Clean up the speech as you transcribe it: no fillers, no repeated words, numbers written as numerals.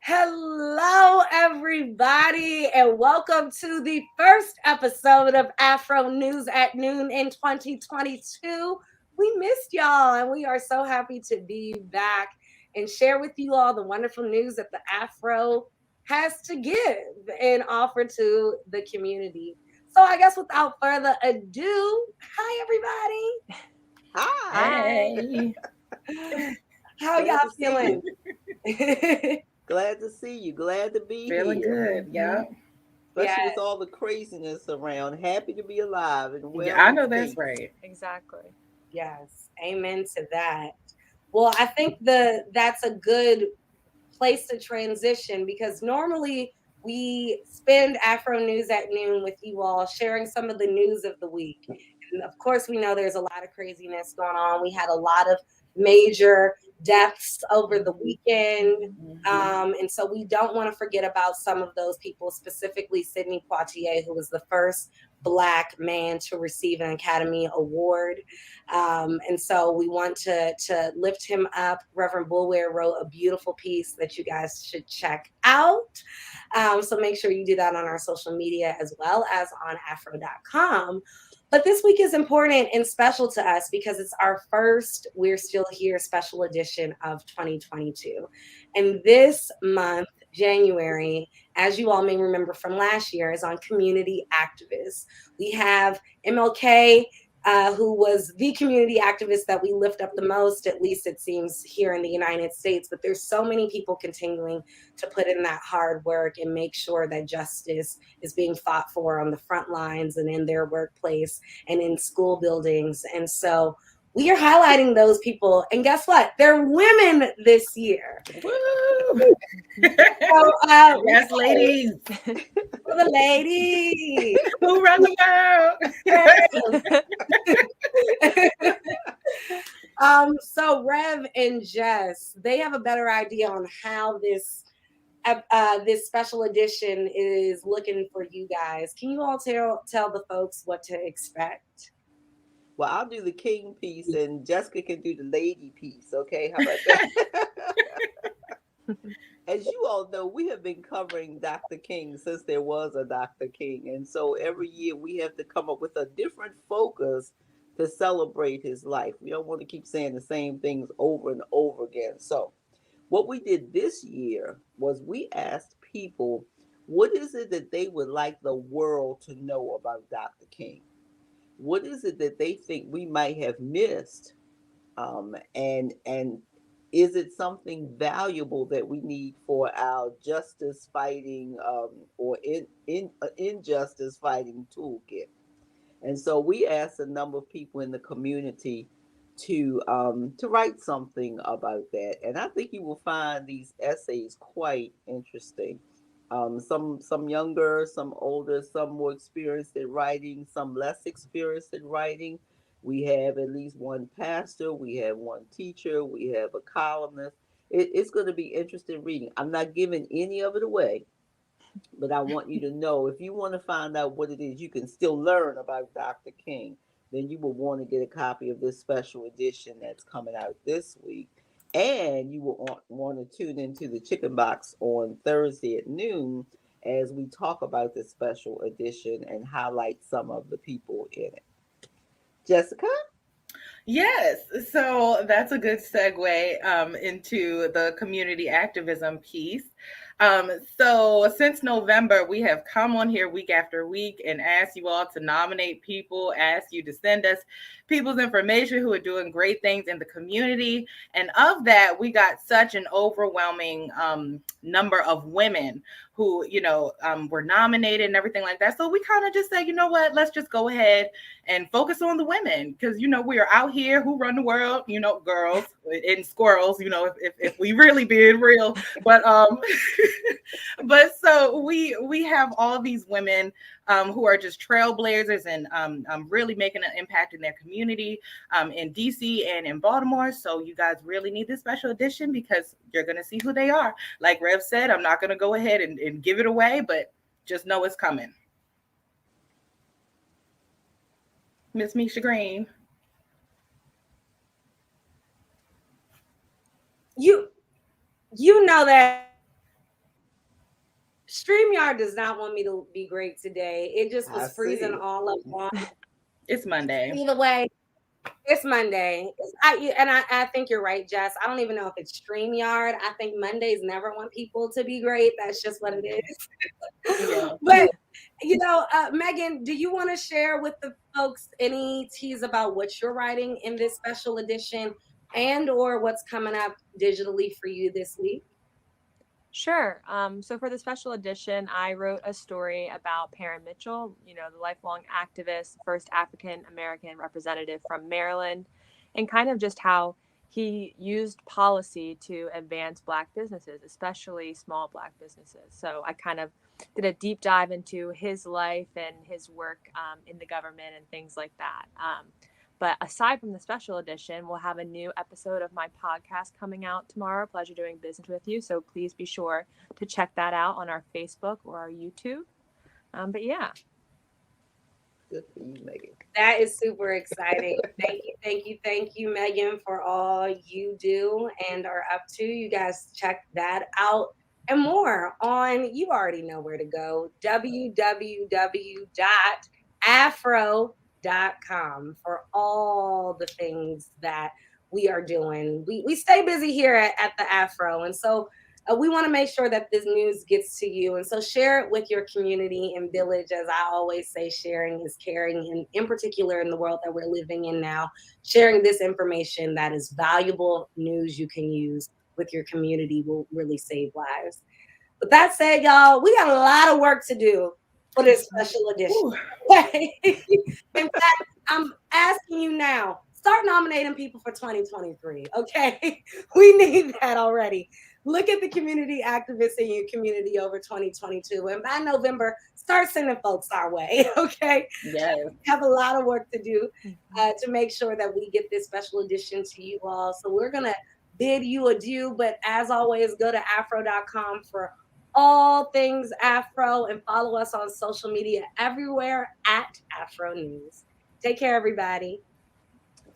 Hello, everybody, and welcome to the first episode of Afro News at Noon in 2022. We missed y'all, and we are so happy to be back and share with you all the wonderful news that the Afro has to give and offer to the community. So, I guess without further ado, hi, Hi. Hey. everybody. How Glad y'all to see feeling? you. Glad to see you. Glad to be Feeling here. good. Yeah. Yeah. Especially with all the craziness around. Happy to be alive and Yeah, well I and know that's safe. right. Exactly. Yes, amen to that. Well, I think that's a good place to transition because normally we spend Afro News at Noon with you all sharing some of the news of the week. And of course, we know there's a lot of craziness going on. We had a lot of major deaths over the weekend. Mhm. And so we don't want to forget about some of those people, specifically Sidney Poitier, who was the first Black man to receive an Academy Award. And so we want to lift him up. Reverend Bulwer wrote a beautiful piece that you guys should check out. So make sure you do that on our social media as well as on afro.com. But this week is important and special to us because it's our first We're Still Here special edition of 2022. And this month, January, as you all may remember from last year, is on community activists. We have MLK, who was the community activist that we lift up the most, at least it seems here in the United States. But there's so many people continuing to put in that hard work and make sure that justice is being fought for on the front lines and in their workplace and in school buildings. And so we are highlighting those people. And guess what? They're women this year. Woo! So, Yes, ladies. for the ladies. Who run the world? So Rev and Jess, they have a better idea on how this special edition is looking for you guys. Can you all tell the folks what to expect? Well, I'll do the king piece and Jessica can do the lady piece. Okay, how about that? As you all know, we have been covering Dr. King since there was a Dr. King. And so every year we have to come up with a different focus to celebrate his life. We don't want to keep saying the same things over and over again. So, what we did this year was we asked people, what is it that they would like the world to know about Dr. King? What is it that they think we might have missed? And is it something valuable that we need for our justice fighting or injustice fighting toolkit? And so we asked a number of people in the community to write something about that. And I think you will find these essays quite interesting. Some younger, some older, some more experienced in writing, some less experienced in writing. We have at least one pastor, we have one teacher, we have a columnist. It's going to be interesting reading. I'm not giving any of it away, but I want you to know if you want to find out what it is you can still learn about Dr. King, then you will want to get a copy of this special edition that's coming out this week. And you will want to tune into the Chicken Box on Thursday at noon as we talk about this special edition and highlight some of the people in it. Jessica? Yes, so that's a good segue into the community activism piece. So since November, we have come on here week after week and asked you all to nominate people, asked you to send us people's information who are doing great things in the community. And of that, we got such an overwhelming number of women who, were nominated and everything like that. So we kind of just said, you know what, let's just go ahead and focus on the women because we are out here who run the world, girls and squirrels, if we really being real. But but so we have all these women who are just trailblazers and really making an impact in their community in DC and in Baltimore. So you guys really need this special edition because you're gonna see who they are. Like Rev said, I'm not gonna go ahead and give it away, but just know it's coming. Miss Misha Green. You know that StreamYard does not want me to be great today. It just I was freezing see. all up on. It's Monday. Either way, it's Monday. I think you're right, Jess. I don't even know if it's StreamYard. I think Mondays never want people to be great. That's just what it is. Yeah. But Megan, do you want to share with the folks any tease about what you're writing in this special edition and or what's coming up digitally for you this week? Sure. So for the special edition, I wrote a story about Perrin Mitchell, the lifelong activist, first African American representative from Maryland, and kind of just how he used policy to advance Black businesses, especially small Black businesses. So I kind of did a deep dive into his life and his work in the government and things like that. But aside from the special edition, we'll have a new episode of my podcast coming out tomorrow. Pleasure doing business with you. So please be sure to check that out on our Facebook or our YouTube. But yeah. Good for you, Megan. That is super exciting. Thank you, Megan, for all you do and are up to. You guys check that out and more on, you already know where to go, www.afro.com for all the things that we are doing. We stay busy here at the Afro. And so we want to make sure that this news gets to you. And so share it with your community and village. As I always say, sharing is caring, and in particular in the world that we're living in now, sharing this information that is valuable news you can use with your community will really save lives. But that said, y'all, we got a lot of work to do for this special edition. In fact, I'm asking you now, start nominating people for 2023, okay? We need that already. Look at the community activists in your community over 2022. And by November, start sending folks our way, okay? Yes. We have a lot of work to do to make sure that we get this special edition to you all. So we're going to bid you adieu. But as always, go to afro.com for all things Afro and follow us on social media everywhere at Afro News. Take care, everybody.